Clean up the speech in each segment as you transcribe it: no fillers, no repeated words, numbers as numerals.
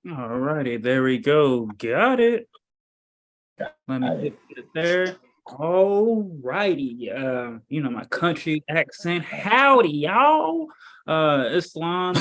All righty, there we go. Got it. Let me Got it. get it there. All righty. My country accent. Howdy, y'all. Islam.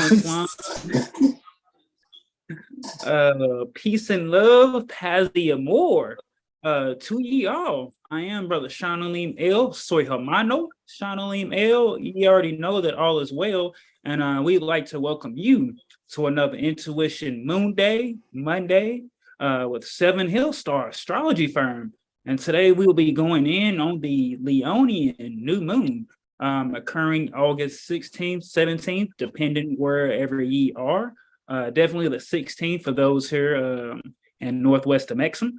Peace and love, paz y amor. To ye all. I am Brother Shanalim L. Soy hermano. Shanalim L. You already know that all is well. And we'd like to welcome you to another Intuition Moon Day, Monday, with Seven Hill Star Astrology Firm. And today we'll be going in on the Leonian new moon, occurring August 16th, 17th, depending wherever ye are. Definitely the 16th for those here in Northwest of Mexico,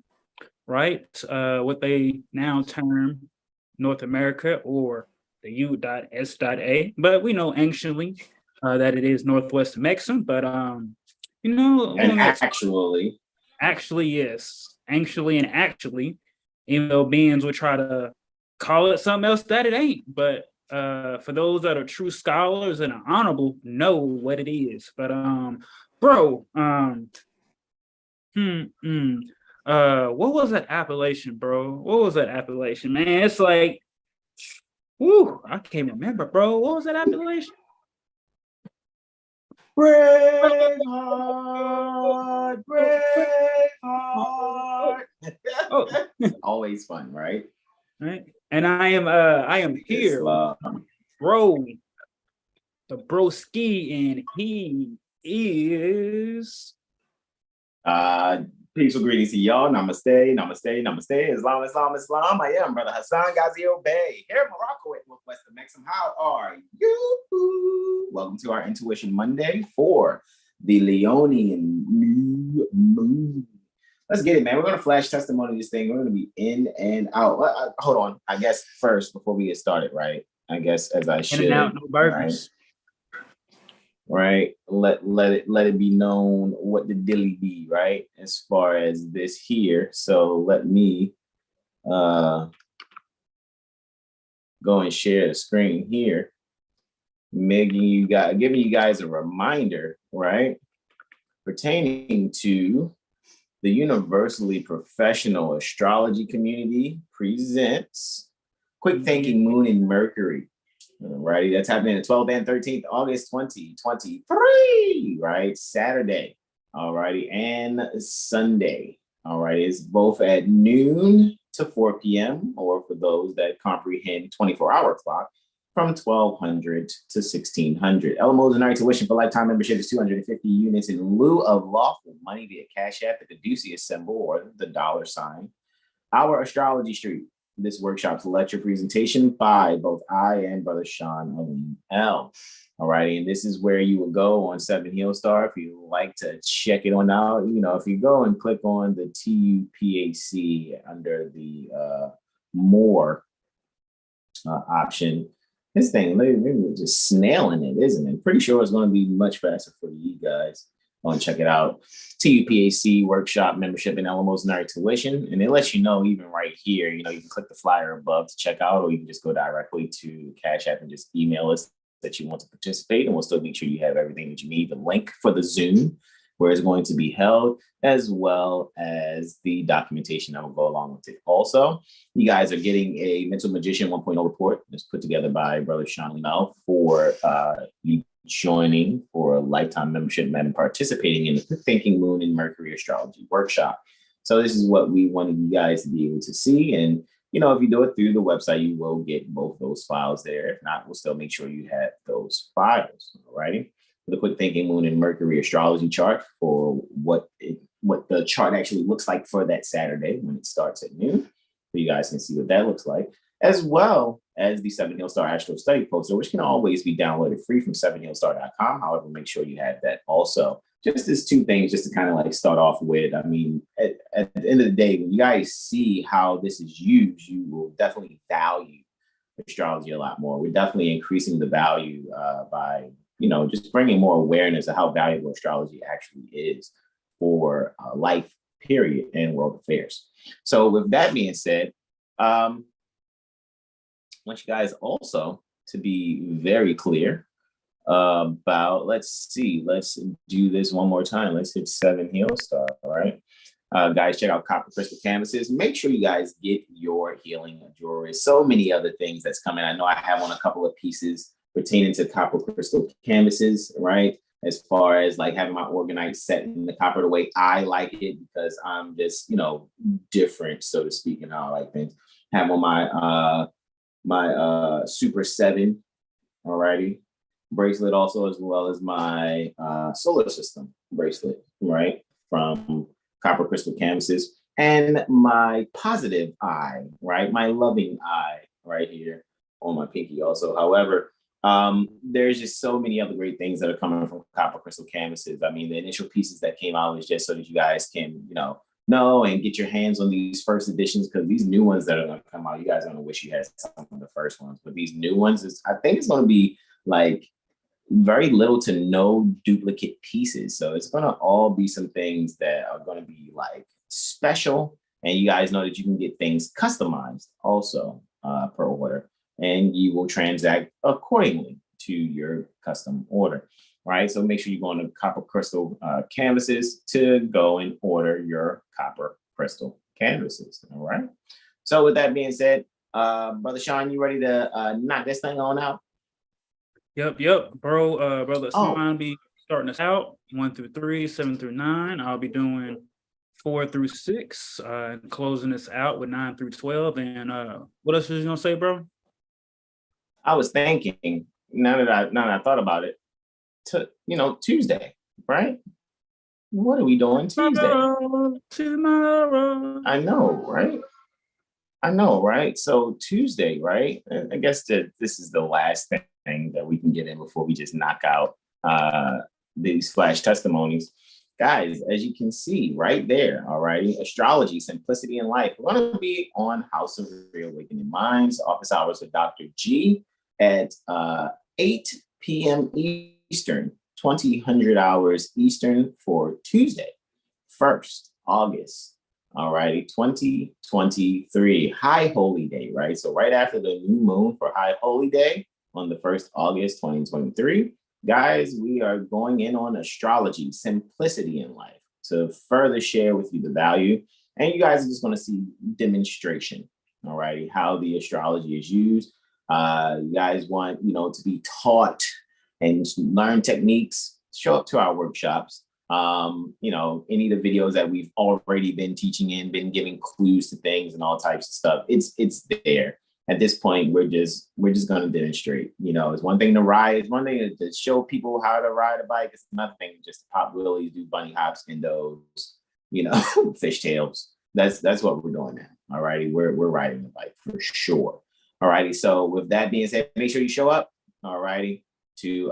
right? What they now term North America or the U.S.A. But we know anciently that it is Northwest of Mexico. But And actually, yes, actually, even though beings would try to call it something else that it ain't. But for those that are true scholars and are honorable, know what it is. But bro, what was that appellation, bro? What was that appellation, man? It's like, whoo, I can't remember, bro. What was that appellation? Braveheart. Oh, always fun, right? Right. And I am here, bro, the broski, and he is peaceful greetings to y'all. Namaste. Islam. I am Brother Hassan Ghazio Bey here in Morocco at Northwest of Mexico. How are you? Welcome to our Intuition Monday for the Leonian new moon. Let's get it, man. We're going to flash testimony this thing. We're going to be in and out. Hold on. I guess first, before we get started, right? I guess as I should. In and out, no burgers. Right. Let it be known what the dilly be, right? As far as this here. So let me go and share the screen here. Giving you guys a reminder, right? Pertaining to the universally professional astrology community presents Quick Thinking Moon and Mercury. Alrighty, that's happening the 12th and 13th August 2023, right? Saturday, alrighty, and Sunday. Alright, it's both at noon to 4 p.m. or for those that comprehend 24-hour clock from 1200 to 1600. Elements and tuition for lifetime membership is 250 units in lieu of lawful money via CashApp, the caduceus symbol or the $. OurAstrologyStreet. This workshop's lecture presentation by both I and Brother Sean L. All righty, and this is where you will go on Seven Hill Star if you like to check it on out. If you go and click on the TUPAC under the Moor option, this thing, they're just snailing it, isn't it? Pretty sure it's going to be much faster for you guys. Go and check it out. TUPAC workshop membership and Alamos tuition. And it lets you know, even right here, you can click the flyer above to check out, or you can just go directly to Cash App and just email us that you want to participate. And we'll still make sure you have everything that you need, the link for the Zoom, where it's going to be held, as well as the documentation that will go along with it. Also, you guys are getting a Mental Magician 1.0 report that's put together by Brother Sean Linnell for you joining for a lifetime membership and participating in the Thinking Moon and Mercury Astrology Workshop. So this is what we wanted you guys to be able to see. And, if you do it through the website, you will get both those files there. If not, we'll still make sure you have those files. All righty. The Quick Thinking Moon and Mercury astrology chart for what the chart actually looks like for that Saturday when it starts at noon. So you guys can see what that looks like, as well as the Seven Hill Star Astro Study poster, which can always be downloaded free from sevenhillstar.com. However, make sure you have that also. Just as two things, just to kind of start off with. I mean, at the end of the day, when you guys see how this is used, you will definitely value astrology a lot more. We're definitely increasing the value by just bringing more awareness of how valuable astrology actually is for life, period, and world affairs. So with that being said, I want you guys also to be very clear about, let's see, let's do this one more time. Let's hit 7 heel star, all right? Guys, check out Copper Crystal Canvases. Make sure you guys get your healing jewelry. So many other things that's coming. I know I have on a couple of pieces pertaining to Copper Crystal Canvases, right? As far as like having my organite set in the copper the way I like it, because I'm just, you know, different, so to speak, in how I like things. Have on my Super 7, alrighty, bracelet also, as well as my solar system bracelet, right, from Copper Crystal Canvases, and my positive eye, right, my loving eye right here on my pinky also. However, there's just so many other great things that are coming from Copper Crystal Canvases. I mean, the initial pieces that came out was just so that you guys can, you know and get your hands on these first editions, because these new ones that are going to come out, you guys are going to wish you had some of the first ones, but these new ones, I think it's going to be like very little to no duplicate pieces. So it's going to all be some things that are going to be like special. And you guys know that you can get things customized also per order, and you will transact accordingly to your custom order, right? So make sure you go on to Copper Crystal Canvases to go and order your Copper Crystal Canvases, all right? So with that being said, Brother Sean, you ready to knock this thing on out? Yep, bro. Brother Sean be starting us out 1 through 3, 7 through 9. I'll be doing 4 through 6, and closing this out with 9 through 12. And what else was you gonna say, bro? I was thinking, now that I thought about it, Tuesday, right? What are we doing Tuesday? Tomorrow. I know, right? So Tuesday, right? I guess that this is the last thing that we can get in before we just knock out these flash testimonies. Guys, as you can see right there, all righty, astrology, simplicity in life. We're going to be on House of Reawakening Minds, office hours with Dr. G at 8 p.m. Eastern, 2000 hours Eastern for Tuesday, 1st August. All righty, 2023, High Holy Day, right? So right after the new moon for High Holy Day on the 1st August, 2023, guys, we are going in on astrology, simplicity in life, to further share with you the value. And you guys are just going to see demonstration, all righty, how the astrology is used. You guys want, to be taught and learn techniques, show up to our workshops. Any of the videos that we've already been teaching in, been giving clues to things and all types of stuff. It's there. At this point, we're just going to demonstrate. It's one thing to ride, it's one thing to show people how to ride a bike. It's another thing just to pop wheelies, do bunny hops, endos, fishtails. That's what we're doing now. All righty, we're riding the bike for sure. All righty. So with that being said, make sure you show up. All righty. To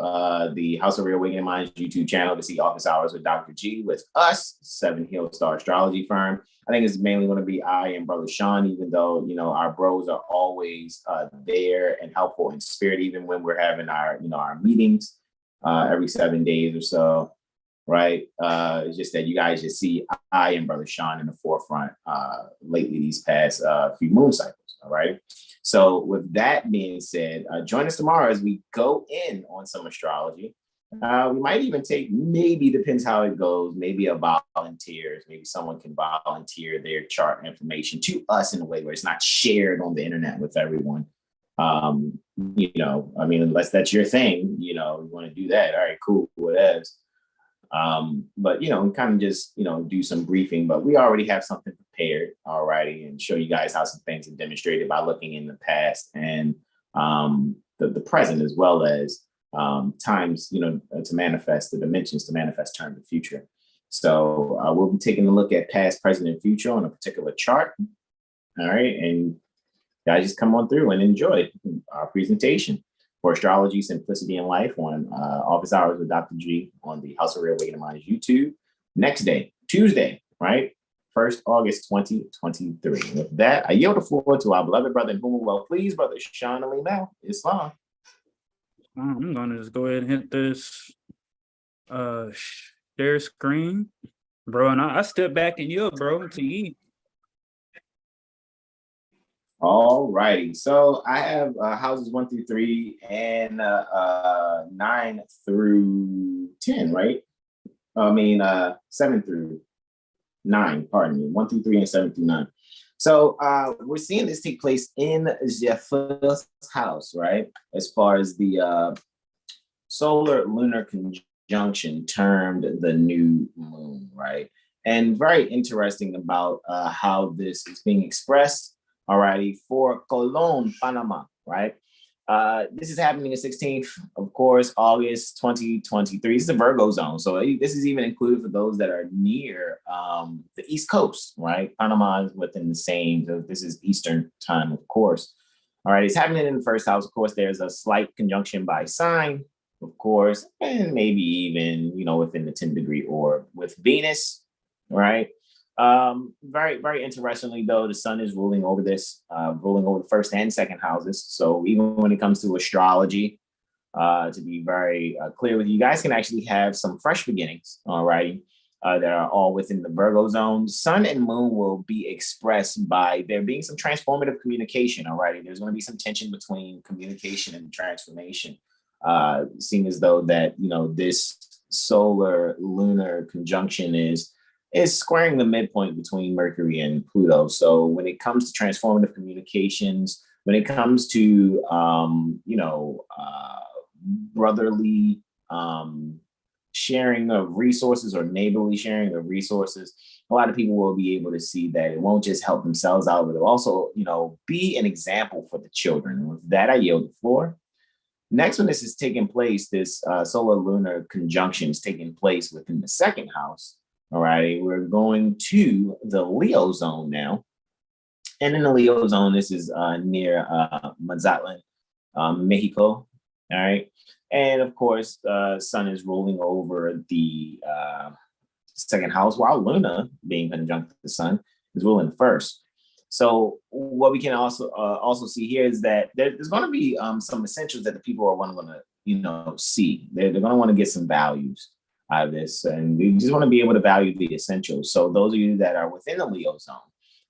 the House of Reawakening Minds YouTube channel to see office hours with Dr. G with us, 7 Hill Star Astrology Firm. I think it's mainly going to be I and Brother Sean, even though, our bros are always there and helpful in spirit, even when we're having our meetings every 7 days or so, right? It's just that you guys just see I and Brother Sean in the forefront lately these past few moon cycles, all right? So with that being said, join us tomorrow as we go in on some astrology. We might even take, maybe depends how it goes, maybe a volunteers, maybe someone can volunteer their chart information to us in a way where it's not shared on the internet with everyone. Unless that's your thing, you want to do that. All right, cool, whatever. But we kind of just do some briefing, but we already have something prepared already, and show you guys how some things are demonstrated by looking in the past and the present, as well as times to manifest, the dimensions to manifest turn the future. So we'll be taking a look at past, present, and future on a particular chart. All right, and guys, just come on through and enjoy our presentation for astrology, simplicity in life on office hours with Dr. G on the House of Reawakening Minds YouTube. Next day, Tuesday, right? 1st August 2023. With that, I yield the floor to our beloved brother in whom we're well pleased, Brother Sean Ali Mel, Islam. I'm gonna just go ahead and hit this share screen, bro, and I step back and you, bro, to eat. All righty. So I have houses 1 through 3 and 9 through 10, right? I mean, 7 through 9, pardon me, 1 through 3 and 7 through 9. So we're seeing this take place in the first house, right? As far as the solar lunar conjunction termed the new moon, right? And very interesting about how this is being expressed, alrighty, for Colón, Panama, right? This is happening the 16th, of course, August 2023. This is a Virgo zone. So this is even included for those that are near the East Coast, right? Panama is within the same, so this is Eastern time, of course. All right, it's happening in the first house. Of course, there's a slight conjunction by sign, of course, and maybe even, within the 10-degree orb with Venus, right? Very, very interestingly, though, the sun is ruling over this, ruling over the first and second houses. So even when it comes to astrology, to be very clear with you, you guys can actually have some fresh beginnings, all righty, that are all within the Virgo zone. Sun and moon will be expressed by there being some transformative communication, all righty. There's going to be some tension between communication and transformation, seeing as though that, this solar lunar conjunction is squaring the midpoint between Mercury and Pluto. So when it comes to transformative communications, when it comes to brotherly sharing of resources or neighborly sharing of resources, a lot of people will be able to see that it won't just help themselves out, but it'll also, be an example for the children. With that, I yield the floor. Next, when this is taking place, this solar lunar conjunction is taking place within the second house. All right, we're going to the Leo zone now. And in the Leo zone, this is near Mazatlan, Mexico. All right. And of course, sun is ruling over the second house, while Luna, being conjunct with the sun, is ruling first. So what we can also see here is that there's going to be some essentials that the people are going to see. They're going to want to get some values out of this, and we just want to be able to value the essentials. So those of you that are within the Leo zone,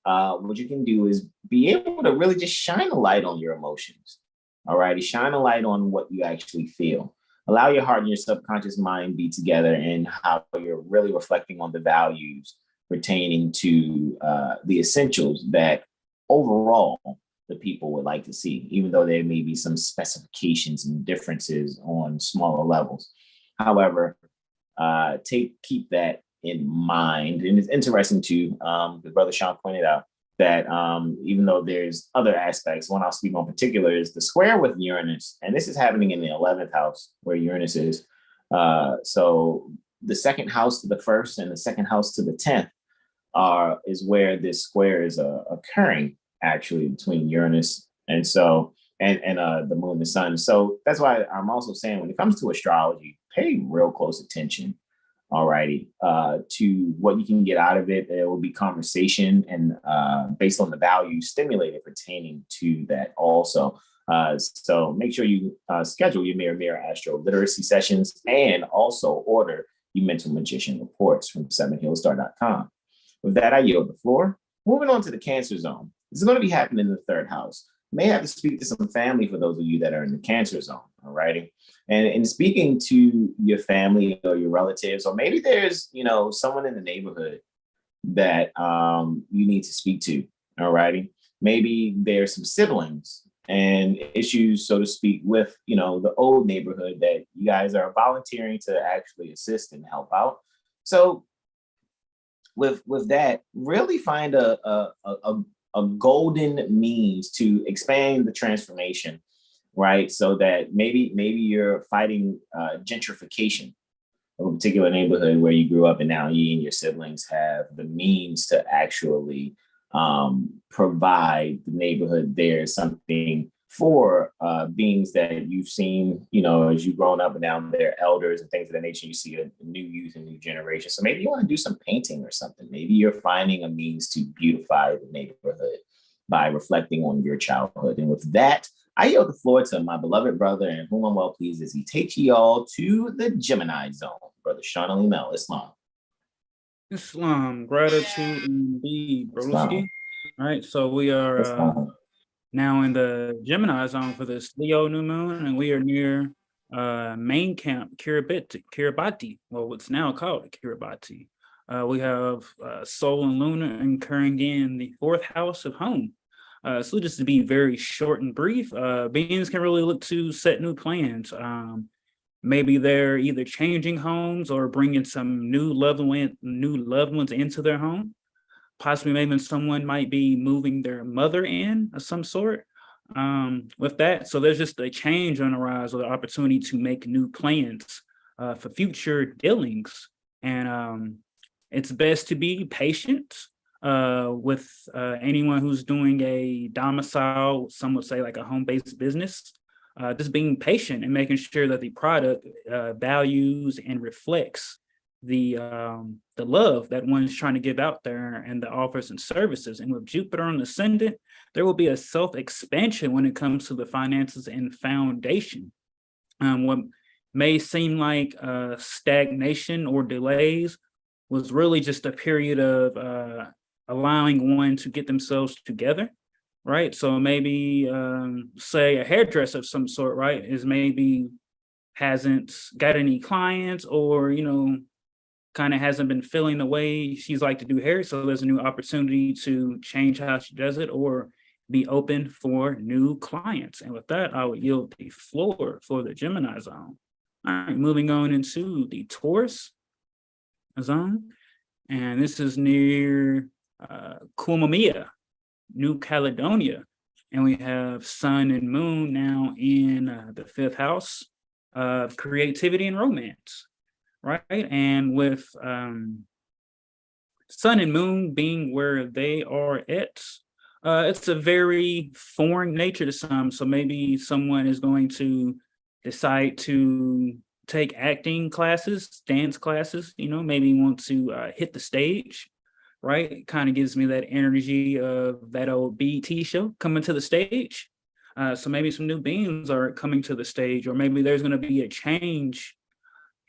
what you can do is be able to really just shine a light on your emotions. All righty, shine a light on what you actually feel. Allow your heart and your subconscious mind be together, and how you're really reflecting on the values pertaining to the essentials that overall the people would like to see, even though there may be some specifications and differences on smaller levels. However, keep that in mind. And it's interesting too, the brother Sean pointed out that even though there's other aspects, one I'll speak on particular is the square with Uranus. And this is happening in the 11th house where Uranus is. So the second house to the first and the second house to the 10th is where this square is occurring, actually, between Uranus and the moon and the sun. So that's why I'm also saying, when it comes to astrology, pay real close attention, alrighty, to what you can get out of it. It will be conversation and based on the value stimulated pertaining to that also. So make sure you schedule your Mirror AstroLiteracy sessions, and also order your Mental Magician reports from 7hillstar.com. With that, I yield the floor. Moving on to the Cancer zone. This is going to be happening in the third house. May have to speak to some family for those of you that are in the Cancer zone, all righty? And in speaking to your family or your relatives, or maybe there's, someone in the neighborhood that you need to speak to, all righty? Maybe there's some siblings and issues, so to speak, with, the old neighborhood that you guys are volunteering to actually assist and help out. So with that, really find a golden means to expand the transformation, right? So that maybe you're fighting gentrification of a particular neighborhood where you grew up, and now you and your siblings have the means to actually provide the neighborhood there something for beings that you've seen, as you've grown up, and now they're elders and things of that nature. You see a new youth and new generation. So maybe you want to do some painting or something. Maybe you're finding a means to beautify the neighborhood by reflecting on your childhood. And with that, I yield the floor to my beloved brother, and whom I'm well pleased as he takes you all to the Gemini zone. Brother Sean Ali Mel, Islam. Islam, gratitude indeed, broski. All right, so we are Now in the Gemini zone for this Leo new moon, and we are near main camp Kiribati, well, what's now called Kiribati. We have Sol and Luna incurring in the fourth house of home. So just to be very short and brief, beings can really look to set new plans. Maybe they're either changing homes or bringing some new loved ones into their home. Possibly, maybe someone might be moving their mother in of some sort. With that, so there's just a change on the rise, or the opportunity to make new plans for future dealings, and it's best to be patient with anyone who's doing a domicile. Some would say like a home-based business. Just being patient and making sure that the product values and reflects the love that one's trying to give out there and the offers and services. And with Jupiter on the ascendant, there will be a self-expansion when it comes to the finances and foundation. What may seem like stagnation or delays was really just a period of allowing one to get themselves together, right? So maybe say a hairdresser of some sort, right, is maybe hasn't got any clients, or kind of hasn't been feeling the way she's like to do hair. So there's a new opportunity to change how she does it or be open for new clients. And with that, I would yield the floor for the Gemini zone. All right, moving on into the Taurus zone. And this is near Kumamia, New Caledonia. And we have Sun and Moon now in the fifth house of creativity and romance. Right. And with Sun and Moon being where they are at, it's a very foreign nature to some. So maybe someone is going to decide to take acting classes, dance classes, maybe want to hit the stage. Right. Kind of gives me that energy of that old BET show coming to the stage. So maybe some new beings are coming to the stage, or maybe there's going to be a change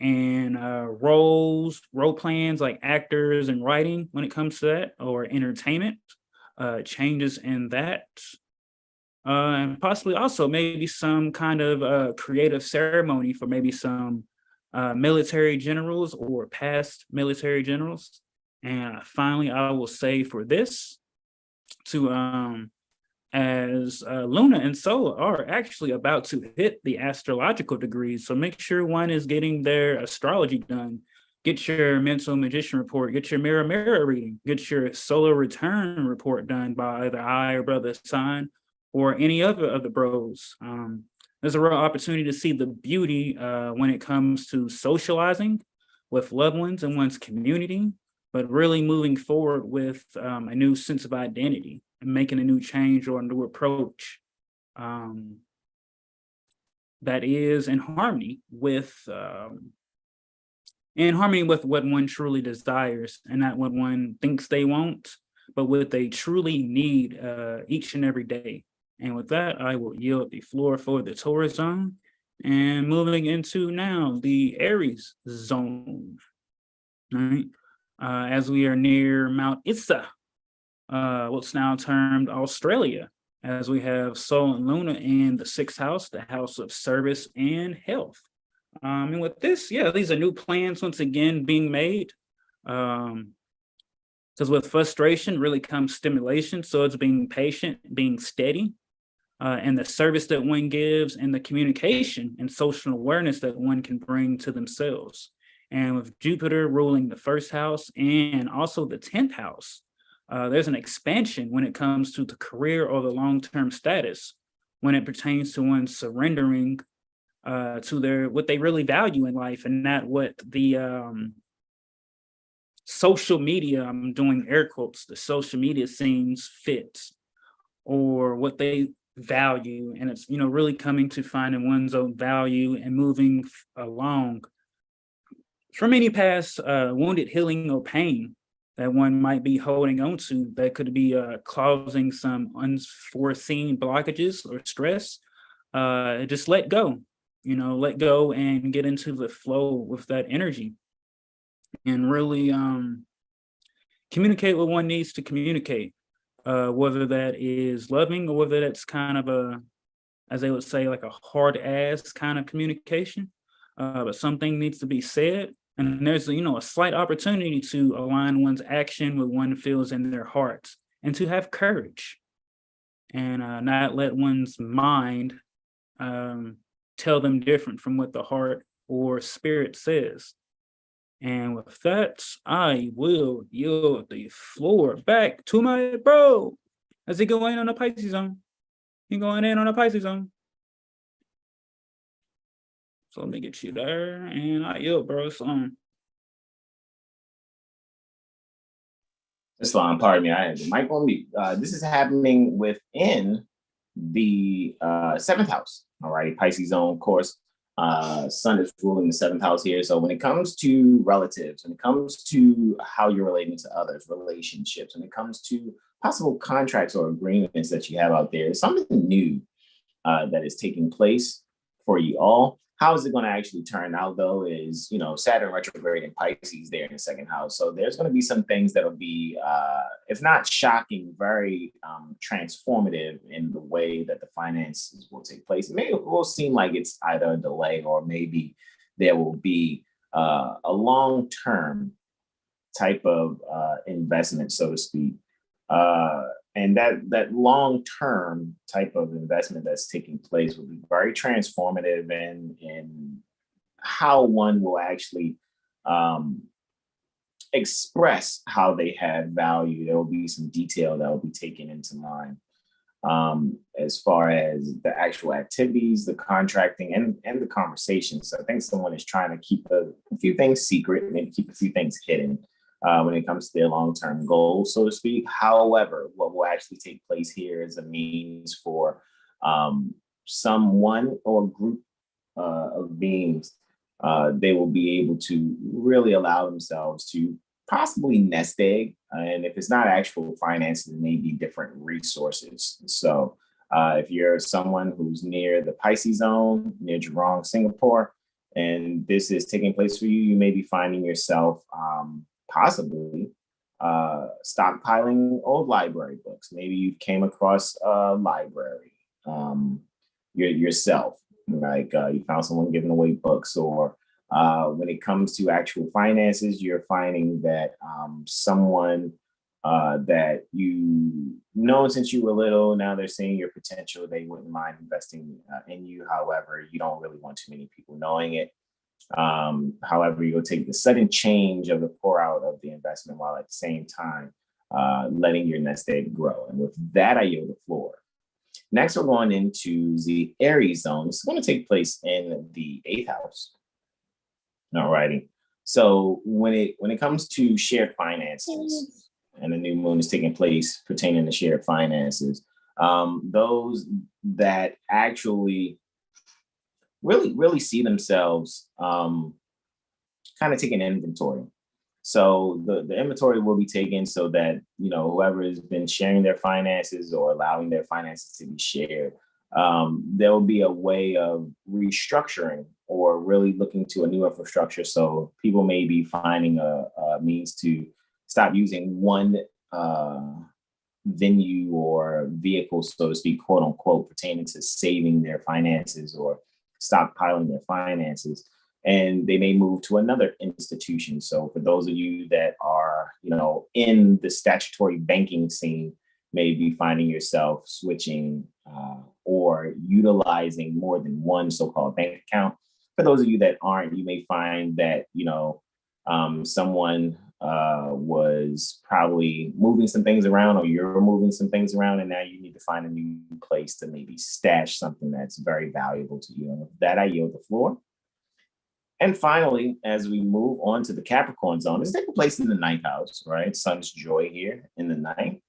and role plans like actors and writing when it comes to that, or entertainment, changes in that. And possibly also maybe some kind of creative ceremony for maybe some military generals or past military generals. And finally, I will say for this to as Luna and Sol are actually about to hit the astrological degrees. So make sure one is getting their astrology done. Get your mental magician report, get your mirror reading, get your solar return report done by either I or brother sign or any other of the bros. There's a real opportunity to see the beauty when it comes to socializing with loved ones and one's community, but really moving forward with a new sense of identity and making a new change or a new approach that is in harmony with what one truly desires, and not what one thinks they want, but what they truly need each and every day. And with that, I will yield the floor for the Taurus zone, and moving into now the Aries zone. All right, as we are near Mount Issa, what's now termed Australia, as we have Sol and Luna in the sixth house, the house of service and health. And with this, yeah, these are new plans once again being made. Because with frustration really comes stimulation. So it's being patient, being steady, and the service that one gives, and the communication and social awareness that one can bring to themselves. And with Jupiter ruling the first house and also the 10th house, there's an expansion when it comes to the career or the long-term status, when it pertains to one surrendering to what they really value in life, and not what the social media, I'm doing air quotes, the social media seems fit, or what they value. And it's, really coming to finding one's own value and moving along from any past wounded healing or pain that one might be holding on to, that could be causing some unforeseen blockages or stress. Just let go, let go and get into the flow with that energy, and really communicate what one needs to communicate. whether that is loving or whether that's kind of a, as they would say, like a hard ass kind of communication. But something needs to be said. And there's, a slight opportunity to align one's action with one feels in their hearts and to have courage and not let one's mind tell them different from what the heart or spirit says. And with that, I will yield the floor back to my bro. As he going on the Pisces zone. He going in on a Pisces zone. So let me get you there. And I yield, bro. It's on. That's fine. Pardon me. I had the mic on mute. This is happening within the seventh house. All right. Pisces zone, of course. Sun is ruling the seventh house here. So when it comes to relatives, when it comes to how you're relating to others, relationships, when it comes to possible contracts or agreements that you have out there, something new that is taking place for you all. How is it going to actually turn out, though, is, Saturn retrograde in Pisces there in the second house. So there's going to be some things that'll be, if not shocking, very transformative in the way that the finances will take place. It will seem like it's either a delay or maybe there will be a long-term type of investment, so to speak. And that long-term type of investment that's taking place will be very transformative in how one will actually express how they had value. There will be some detail that will be taken into mind as far as the actual activities, the contracting, and the conversations. So I think someone is trying to keep a few things secret, maybe keep a few things hidden when it comes to their long-term goals, so to speak. However, what will actually take place here is a means for someone or group of beings. They will be able to really allow themselves to possibly nest egg. And if it's not actual finances, it may be different resources. So if you're someone who's near the Pisces zone, near Jurong, Singapore, and this is taking place for you, you may be finding yourself possibly stockpiling old library books. Maybe you came across a library yourself, like you found someone giving away books, or when it comes to actual finances, you're finding that someone that you know since you were little, now they're seeing your potential. They wouldn't mind investing in you. However, you don't really want too many people knowing it. However, you'll take the sudden change of the pour out of the investment while at the same time letting your nest egg grow. And with that, I yield the floor. Next, we're going into the Aries zone. This is going to take place in the 8th house. All righty. So when it comes to shared finances, and the new moon is taking place pertaining to shared finances, those that actually really see themselves kind of taking inventory. So the inventory will be taken so that, whoever has been sharing their finances or allowing their finances to be shared, there will be a way of restructuring or really looking to a new infrastructure. So people may be finding a means to stop using one venue or vehicle, so to speak, quote unquote, pertaining to saving their finances or stockpiling their finances, and they may move to another institution. So for those of you that are, in the statutory banking scene, may be finding yourself switching or utilizing more than one so-called bank account. For those of you that aren't, you may find that, someone was probably moving some things around, or you're moving some things around, and now you need to find a new place to maybe stash something that's very valuable to you. And with that, I yield the floor. And finally, as we move on to the Capricorn zone, it's taking place in the 9th house, right? Sun's joy here in the 9th.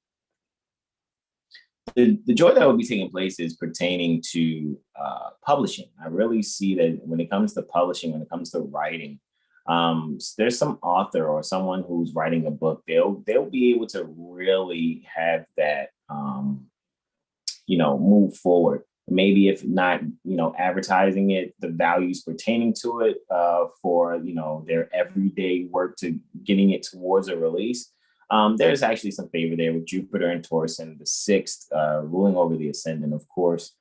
The joy that will be taking place is pertaining to publishing. I really see that when it comes to publishing, when it comes to writing, there's some author or someone who's writing a book, they'll be able to really have that, move forward. Maybe if not, advertising it, the values pertaining to it for, their everyday work to getting it towards a release. There's actually some favor there with Jupiter and Taurus in the sixth, ruling over the ascendant, of course,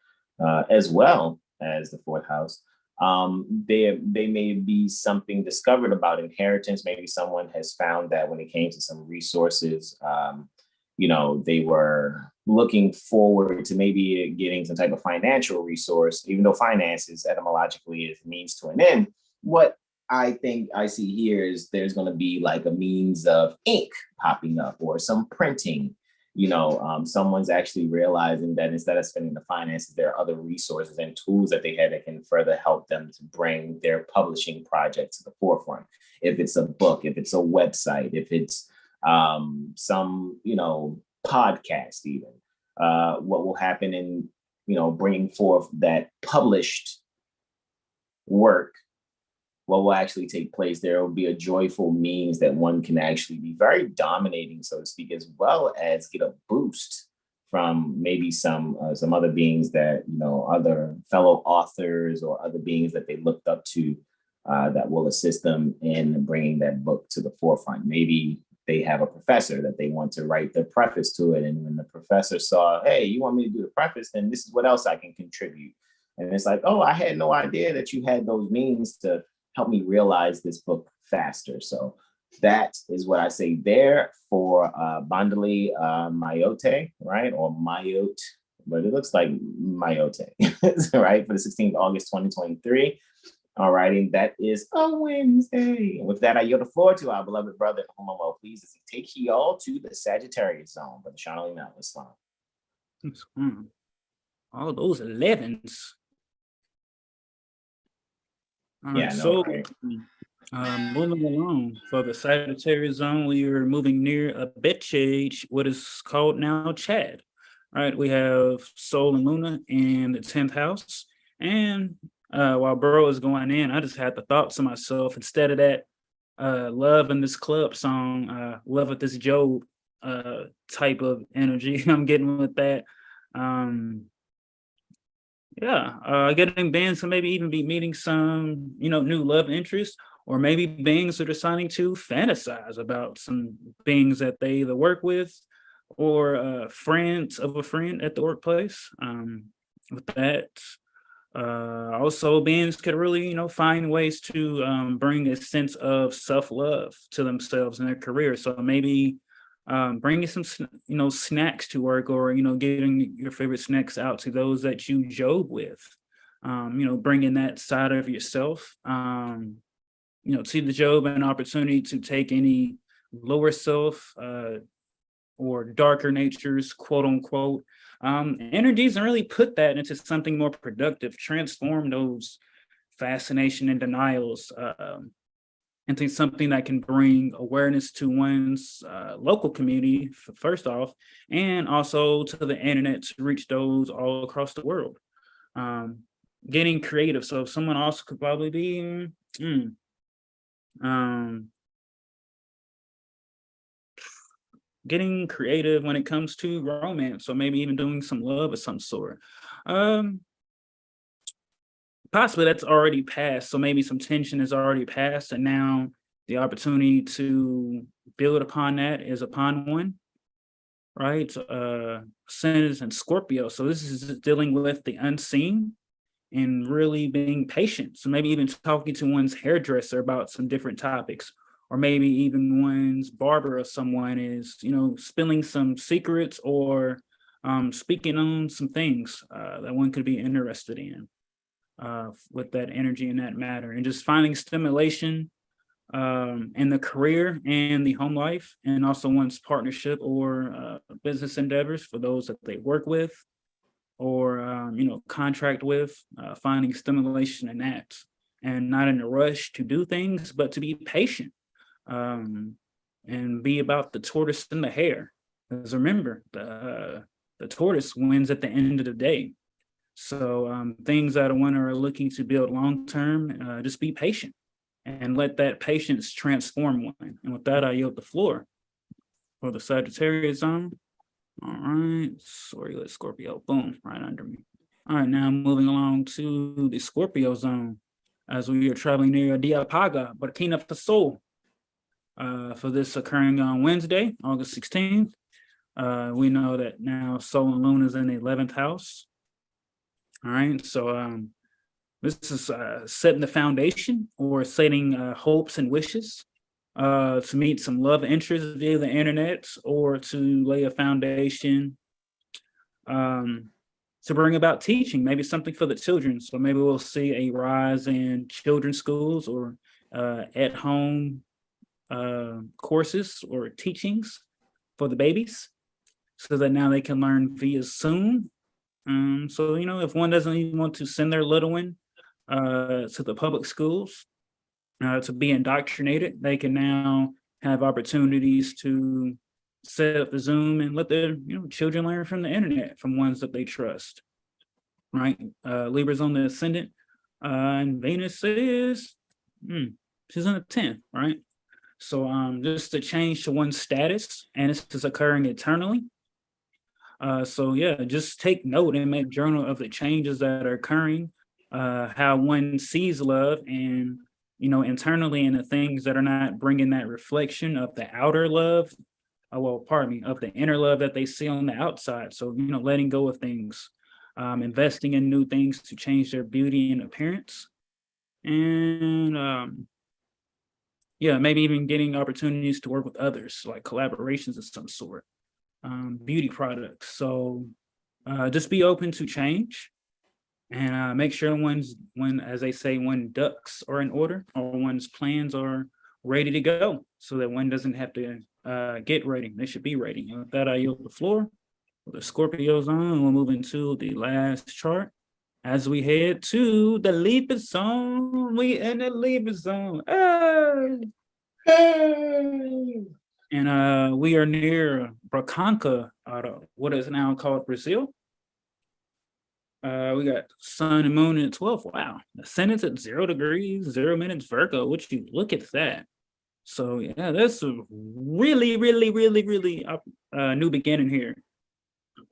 as well as the fourth house. They may be something discovered about inheritance. Maybe someone has found that when it came to some resources, they were looking forward to maybe getting some type of financial resource, even though finances etymologically is means to an end. What I think I see here is there's going to be like a means of ink popping up or some printing. Someone's actually realizing that instead of spending the finances, there are other resources and tools that they have that can further help them to bring their publishing project to the forefront. If it's a book, if it's a website, if it's some, podcast even, what will happen in, bringing forth that published work, what will actually take place, there will be a joyful means that one can actually be very dominating, so to speak, as well as get a boost from maybe some other beings that, other fellow authors or other beings that they looked up to that will assist them in bringing that book to the forefront. Maybe they have a professor that they want to write the preface to it. And when the professor saw, hey, you want me to do the preface, then this is what else I can contribute. And it's like, oh, I had no idea that you had those means to help me realize this book faster. So that is what I say there for Bandali Mayotte, right? Or Mayotte, but it looks like Mayotte, right? For the 16th of August, 2023. All right, and that is a Wednesday. And with that, I yield the floor to our beloved brother, whom I'm well pleased, as he takes you all to the Sagittarius zone. Brother Sean Mount Islam. All those 11s. All yeah, right, no, so right? moving along for the Sagittarius zone, we are moving near a Betchage, what is called now Chad. All right, we have Sol and Luna in the 10th house. And while bro is going in, I just had the thought to myself, instead of that Love in This Club song, Love with This Job type of energy I'm getting with that. Getting bands to maybe even be meeting some, new love interests, or maybe beings that are deciding to fantasize about some beings that they either work with or friends of a friend at the workplace. With that, also beings could really, find ways to bring a sense of self-love to themselves in their career. So maybe bringing some, snacks to work, or, getting your favorite snacks out to those that you job with, bringing that side of yourself, to the job, an opportunity to take any lower self or darker natures, quote unquote, energies, and really put that into something more productive, transform those fascination and denials into something that can bring awareness to one's local community, first off, and also to the internet to reach those all across the world. Getting creative. So someone also could probably be getting creative when it comes to romance, or maybe even doing some love of some sort. Possibly that's already passed, so maybe some tension is already passed, and now the opportunity to build upon that is upon one, right? Sun is in Scorpio, so this is dealing with the unseen and really being patient. So maybe even talking to one's hairdresser about some different topics, or maybe even one's barber or someone is, spilling some secrets, or speaking on some things that one could be interested in. With that energy and that matter, and just finding stimulation in the career and the home life, and also one's partnership or business endeavors for those that they work with or contract with, finding stimulation in that, and not in a rush to do things, but to be patient and be about the tortoise and the hare. Because remember, the tortoise wins at the end of the day. So things that one are looking to build long-term, just be patient and let that patience transform one. And with that, I yield the floor for the Sagittarius zone. All right, sorry, let Scorpio, boom, right under me. All right, now moving along to the Scorpio zone as we are traveling near Diapaga, Burkina Faso. for this occurring on Wednesday, August 16th. We know that now Sol and Luna is in the 11th house. All right, so this is setting the foundation or setting hopes and wishes to meet some love interests via the internet, or to lay a foundation to bring about teaching, maybe something for the children. So maybe we'll see a rise in children's schools or at-home courses or teachings for the babies, so that now they can learn via Zoom. So, if one doesn't even want to send their little one to the public schools to be indoctrinated, they can now have opportunities to set up the Zoom and let their children learn from the internet, from ones that they trust. Right? Libra's on the ascendant, and Venus is she's in the 10th, right? So just a change to one's status, and this is occurring eternally. So yeah, just take note and make journal of the changes that are occurring, how one sees love, and internally, and the things that are not bringing that reflection of the outer love, of the inner love that they see on the outside. So letting go of things, investing in new things to change their beauty and appearance, and maybe even getting opportunities to work with others, like collaborations of some sort, beauty products. So just be open to change, and make sure as they say, when ducks are in order, or one's plans are ready to go, so that one doesn't have to get ready. They should be ready. And with that, I yield the floor. With the Scorpios on, we'll move into the last chart as we head to the Libra zone. We in the Libra zone. Hey! And we are near Bracanca, what is now called Brazil. We got sun and moon in 12th. Wow. Ascendant's at 0 degrees, 0 minutes Virgo. Would you look at that? So yeah, that's a really, really, really, really new beginning here.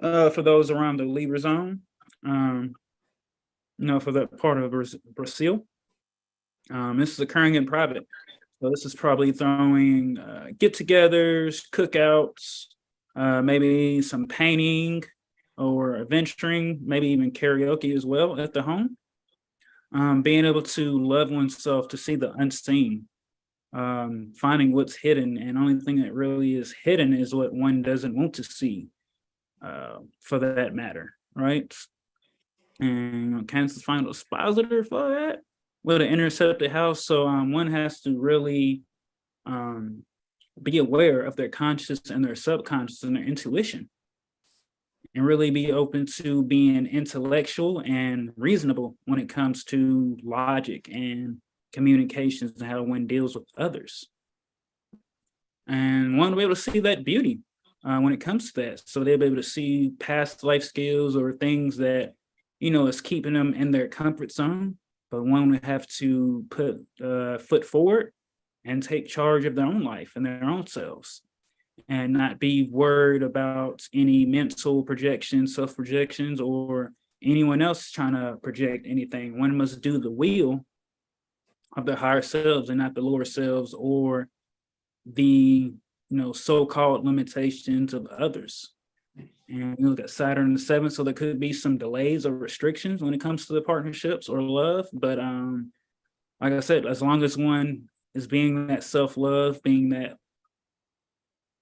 For those around the Libra zone, for that part of Brazil. This is occurring in private. So this is probably throwing get-togethers, cookouts, maybe some painting or adventuring, maybe even karaoke as well at the home. Being able to love oneself, to see the unseen, finding what's hidden, and the only thing that really is hidden is what one doesn't want to see, for that matter, right? And Cancer's final expositor for that with an intercepted house. So one has to really be aware of their conscious and their subconscious and their intuition, and really be open to being intellectual and reasonable when it comes to logic and communications and how one deals with others. And one will be able to see that beauty when it comes to that. So they'll be able to see past life skills or things that, is keeping them in their comfort zone. But one would have to put foot forward and take charge of their own life and their own selves, and not be worried about any mental projections, self-projections, or anyone else trying to project anything. One must do the will of their higher selves and not the lower selves, or the so-called limitations of others. And you look at Saturn in the 7th, so there could be some delays or restrictions when it comes to the partnerships or love. But like I said, as long as one is being that self-love, being that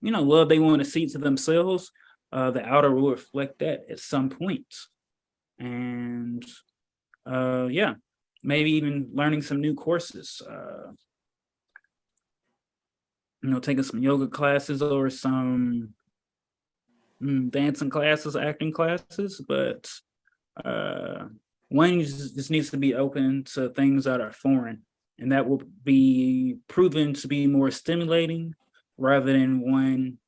love they want to see to themselves, the outer will reflect that at some point. And maybe even learning some new courses, taking some yoga classes or some dancing classes, acting classes. But one just needs to be open to things that are foreign, and that will be proven to be more stimulating, rather than one,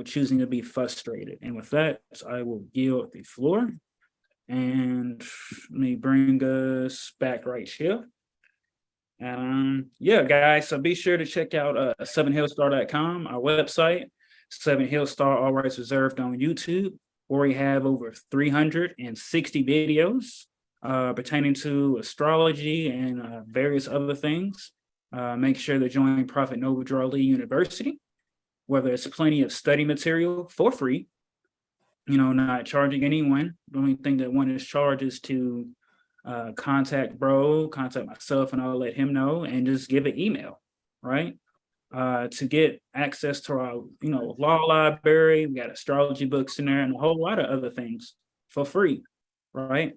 choosing to be frustrated. And with that, I will yield the floor, and let me bring us back right here. Guys, so be sure to check out 7hillstar.com, our website, 7hillstar, all rights reserved, on YouTube, where we have over 360 videos pertaining to astrology and various other things. Make sure to join Prophet Noble Drawley University, where there's plenty of study material for free, not charging anyone. The only thing that one is charged is to contact myself, and I'll let him know, and just give an email, right? To get access to our, law library. We got astrology books in there and a whole lot of other things for free, right?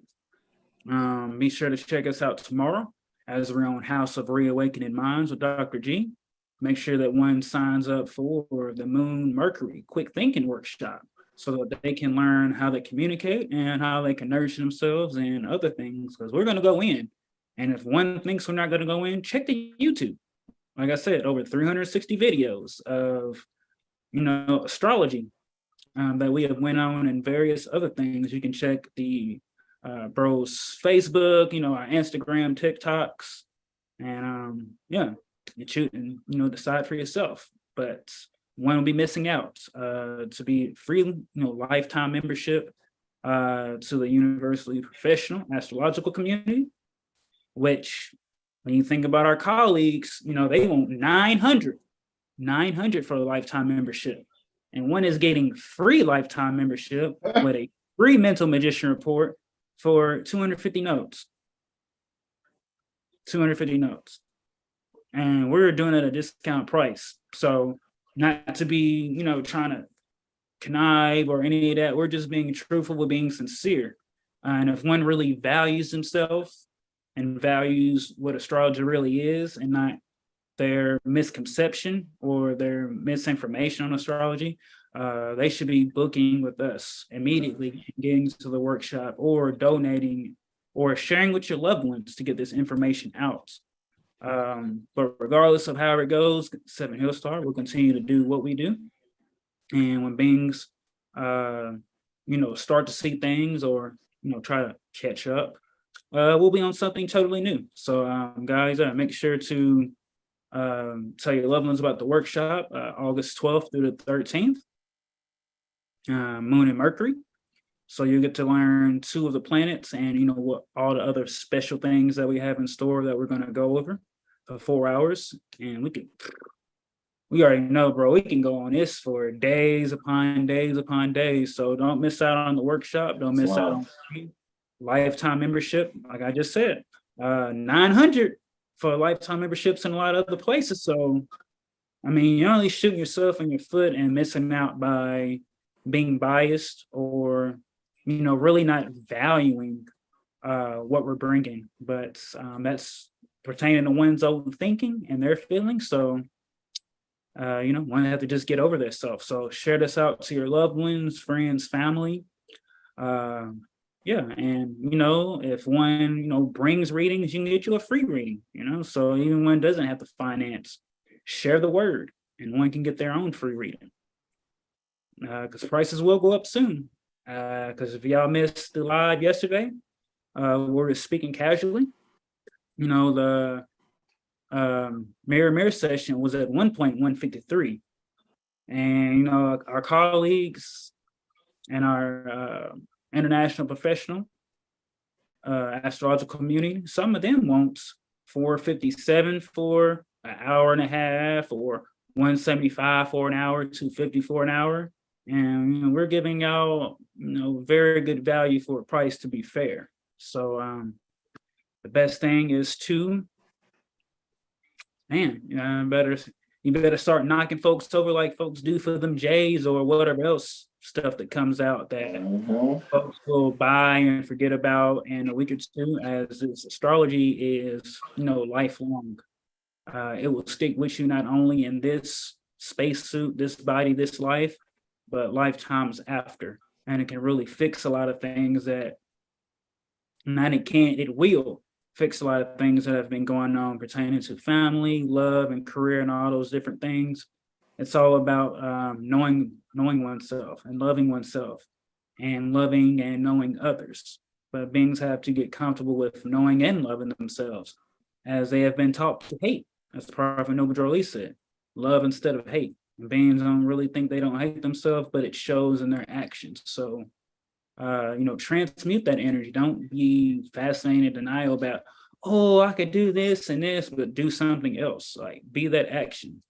Be sure to check us out tomorrow as we're on House of Reawakening Minds with Dr. G. Make sure that one signs up for the Moon Mercury Quick Thinking Workshop so that they can learn how they communicate and how they can nourish themselves and other things, because we're going to go in. And if one thinks we're not going to go in, check the YouTube. Like I said, over 360 videos of, astrology that we have went on, and various other things. You can check the bro's Facebook, our Instagram, TikToks, and you shoot and decide for yourself. But one will be missing out to be free, lifetime membership to the universally professional astrological community, which when you think about our colleagues, they want 900 for a lifetime membership. And one is getting free lifetime membership with a free mental magician report for 250 notes. 250 notes. And we're doing it at a discount price. So not to be, trying to connive or any of that. We're just being truthful, we're being sincere. And if one really values himself and values what astrology really is, and not their misconception or their misinformation on astrology, they should be booking with us immediately, getting to the workshop, or donating or sharing with your loved ones to get this information out. But regardless of how it goes, Seven Hill Star will continue to do what we do. And when beings, start to see things or, try to catch up, we'll be on something totally new. So, guys, make sure to tell your loved ones about the workshop, August 12th through the 13th, Moon and Mercury. So you get to learn 2 of the planets and, what all the other special things that we have in store that we're going to go over for 4 hours. And we already know, bro, we can go on this for days upon days upon days. So don't miss out on the workshop. Don't miss out on lifetime membership. Like I just said, 900 for lifetime memberships in a lot of other places. So, you're only shooting yourself in your foot and missing out by being biased or, really not valuing what we're bringing. But that's pertaining to one's own thinking and their feelings. So, one have to just get over themselves. So share this out to your loved ones, friends, family. And if one brings readings, you can get you a free reading. So even one doesn't have to finance, share the word, and one can get their own free reading. Because prices will go up soon. Because if y'all missed the live yesterday, we're speaking casually. The mirror session was at 1.153, and our colleagues and our international professional astrological community, some of them want 457 for an hour and a half, or 175 for an hour, 250 for an hour. And we're giving y'all very good value for a price, to be fair. So the best thing is to you better start knocking folks over like folks do for them J's or whatever else stuff that comes out that folks will buy and forget about in a week or two, as this astrology is, lifelong. It will stick with you not only in this spacesuit, this body, this life, but lifetimes after. And it can really fix a lot of things that, not it can't, it will fix a lot of things that have been going on pertaining to family, love, and career, and all those different things. It's all about knowing oneself and loving oneself, and loving and knowing others. But beings have to get comfortable with knowing and loving themselves, as they have been taught to hate. As Prophet Noble Drawley said, love instead of hate. And beings don't really think they don't hate themselves, but it shows in their actions. So transmute that energy. Don't be fascinated, denial about, oh, I could do this and this, but do something else, like be that action.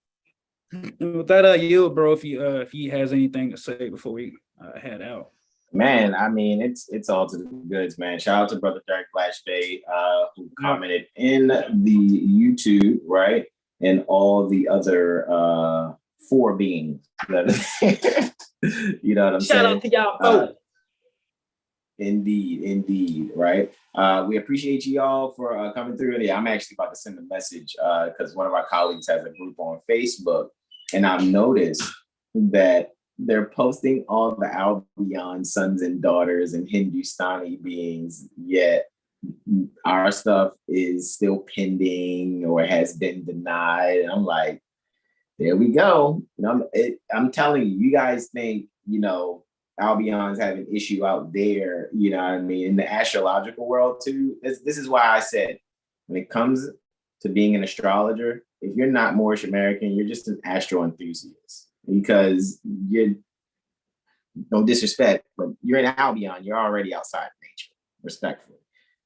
And with that, yield, bro, if he has anything to say before we head out. Man, I mean, it's all to the goods, man. Shout out to Brother Derek Flashbay, who commented in the YouTube, right? And all the other 4 beings that you know what I'm saying? Shout out to y'all both. Indeed, right? We appreciate you all for coming through. Yeah, I'm actually about to send a message because one of our colleagues has a group on Facebook, and I've noticed that they're posting all the Albion sons and daughters and Hindustani beings, yet our stuff is still pending or has been denied. And I'm like, there we go. You know, I'm telling you, you guys think, you know, Albion's have an issue out there, you know what I mean, in the astrological world too. This is why I said, when it comes to being an astrologer, if you're not Moorish American, you're just an astro enthusiast, because you're, no disrespect, but you're in Albion, you're already outside nature, respectfully.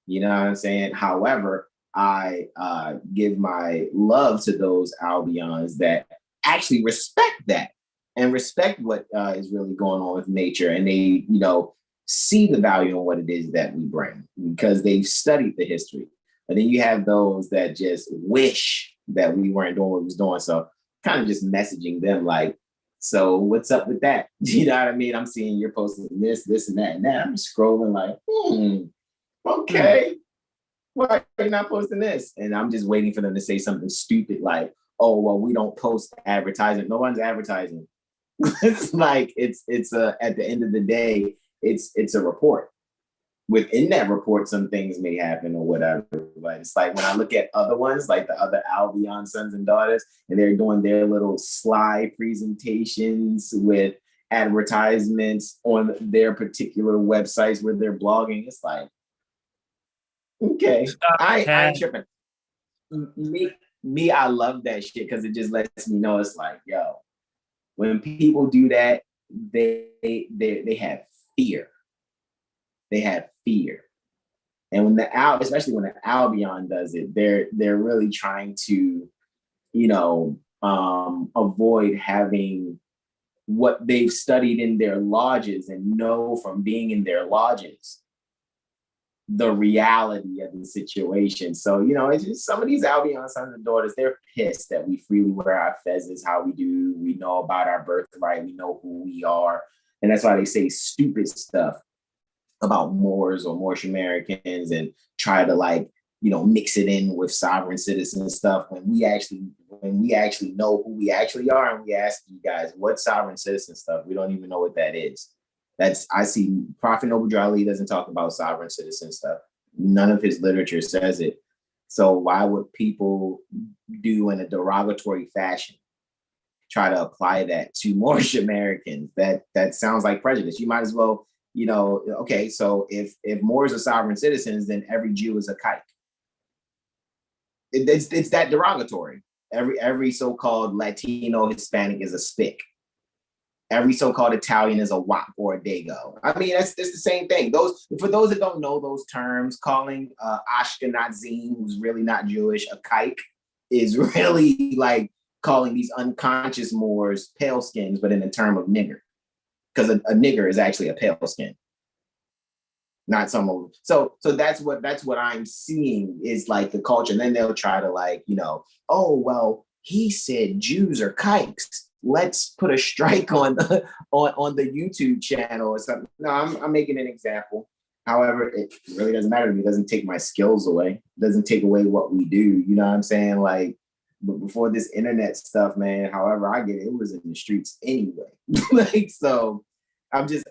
You know what I'm saying? However, I give my love to those Albions that actually respect that and respect what is really going on with nature, and they, you know, see the value in what it is that we bring because they've studied the history. And then you have those that just wish that we weren't doing what we was doing. So kind of just messaging them like, so what's up with that? You know what I mean? I'm seeing you're posting this, and that, and that. I'm scrolling like, okay. Why are you not posting this? And I'm just waiting for them to say something stupid like, oh, well, we don't post advertising. No one's advertising. It's like, it's at the end of the day, it's a report. Within that report, some things may happen or whatever. But it's like when I look at other ones, like the other Albion sons and daughters, and they're doing their little slide presentations with advertisements on their particular websites where they're blogging. It's like, okay, I ain't tripping. Me, I love that shit because it just lets me know it's like, yo, when people do that, they have fear. They have fear. And when especially when the Albion does it, they're really trying to, you know, avoid having what they've studied in their lodges and know from being in their lodges the reality of the situation. So, you know, it's just some of these Albion sons and daughters, they're pissed that we freely wear our fezzes how we do. We know about our birthright. We know who we are. And that's why they say stupid stuff about Moors or Moorish Americans and try to, like, you know, mix it in with sovereign citizen stuff when we actually know who we actually are. And we ask you guys, what sovereign citizen stuff? We don't even know what that is. I see Prophet Noble Ali doesn't talk about sovereign citizen stuff. None of his literature says it. So why would people do in a derogatory fashion try to apply that to Moorish Americans? That sounds like prejudice. You might as well, you know, okay, so if Moors are sovereign citizens, then every Jew is a kike. It's that derogatory. Every so-called Latino Hispanic is a spick. Every so-called Italian is a wop or a dago. I mean, it's the same thing. For those that don't know those terms, calling Ashkenazim, who's really not Jewish, a kike, is really like calling these unconscious Moors pale skins, but in the term of nigger, because a nigger is actually a pale skin, not someone. So that's what I'm seeing is like the culture. And then they'll try to, like, you know, oh, well, he said Jews are kikes. Let's put a strike on the YouTube channel or something. No, I'm making an example. However, it really doesn't matter to me. It doesn't take my skills away. It doesn't take away what we do. You know what I'm saying? Like, but before this internet stuff, man, however I get it, it was in the streets anyway. Like, so I'm just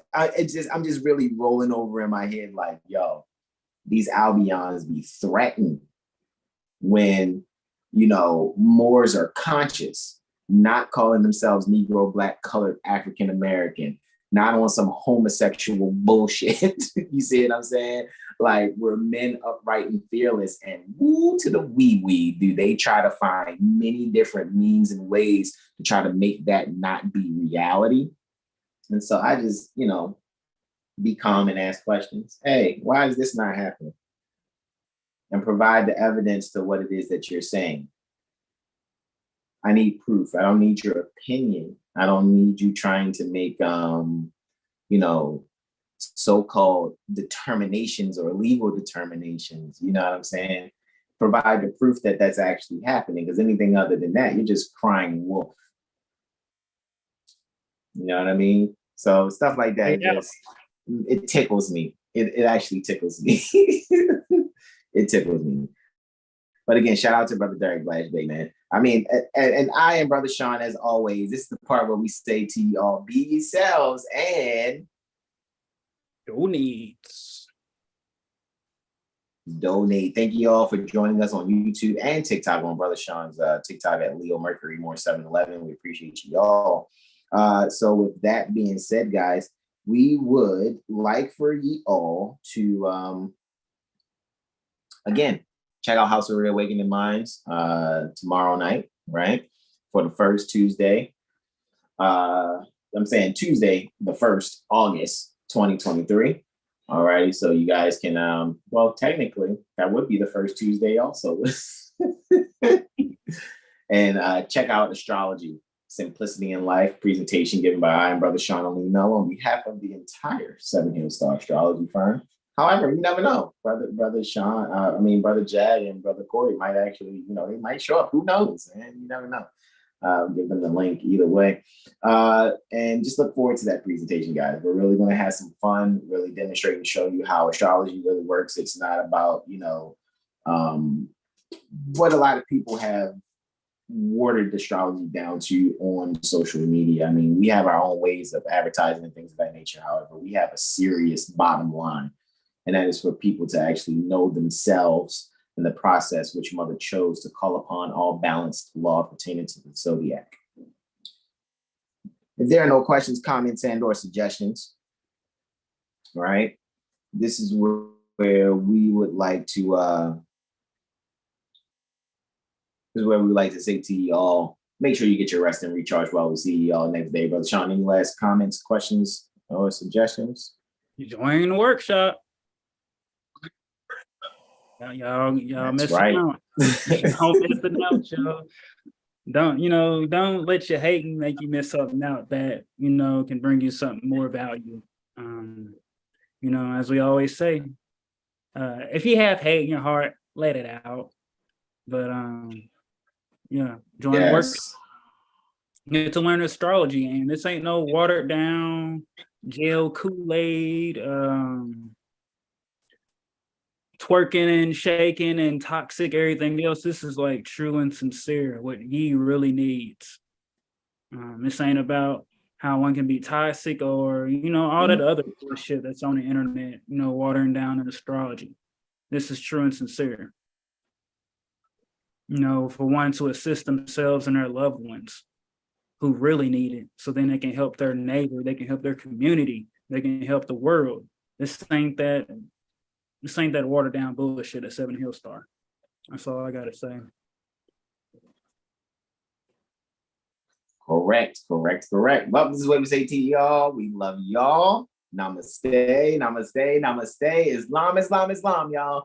really rolling over in my head like, yo, these Albions be threatened when, you know, Moors are conscious, not calling themselves Negro, Black, colored, African American, not on some homosexual bullshit. You see what I'm saying? Like, we're men upright and fearless, and woo to the wee do they try to find many different means and ways to try to make that not be reality. And so I just, you know, be calm and ask questions. Hey, why is this not happening? and provide the evidence to what it is that you're saying. I need proof. I don't need your opinion. I don't need you trying to make, so-called determinations or legal determinations. You know what I'm saying? Provide the proof that that's actually happening, because anything other than that, you're just crying wolf. You know what I mean? So stuff like that, it tickles me. It actually tickles me. It tickles me. But again, shout out to Brother Derek Blash Bay, man. I mean, and I and Brother Sean, as always, this is the part where we say to y'all, be yourselves and donate. Thank you all for joining us on YouTube and TikTok on Brother Sean's TikTok at Leo Mercury Moor 711. We appreciate you all. So with that being said, guys, we would like for you all to again check out House of Reawakening Minds tomorrow night, right? For the first Tuesday. I'm saying Tuesday, the 1st August 2023. All righty, so you guys can, well, technically, that would be the first Tuesday also. And check out Astrology, Simplicity in Life presentation given by I and Brother Sean O'Leary on behalf of the entire 7 Hill Star Astrology Firm. However, you never know. Brother Sean, Brother Jag and Brother Corey might actually, they might show up. Who knows, man? You never know. Give them the link either way. And just look forward to that presentation, guys. We're really going to have some fun, really demonstrate and show you how astrology really works. It's not about, what a lot of people have watered astrology down to on social media. I mean, we have our own ways of advertising and things of that nature. However, we have a serious bottom line, and that is for people to actually know themselves in the process, which Mother chose to call upon all balanced law pertaining to the zodiac. If there are no questions, comments, and or suggestions, right? This is where we would like to, say to y'all, make sure you get your rest and recharge while we see y'all next day. Brother Sean, any last comments, questions, or suggestions? You join the workshop. Y'all missing out. Don't miss the note, y'all. Don't let your hating make you miss something out that, can bring you something more value. As we always say, if you have hate in your heart, let it out. But join the workshop. You get to learn astrology, and this ain't no watered down gel Kool-Aid, twerking and shaking and toxic everything else. This is like true and sincere, what ye really needs. This ain't about how one can be toxic or, all that other bullshit that's on the internet, watering down in astrology. This is true and sincere. For one to assist themselves and their loved ones who really need it, so then they can help their neighbor, they can help their community, they can help the world. This ain't that watered down bullshit at 7 Hill Star. That's all I gotta say. Correct. Well, this is what we say to y'all. We love y'all. Namaste, namaste, namaste. Islam, y'all.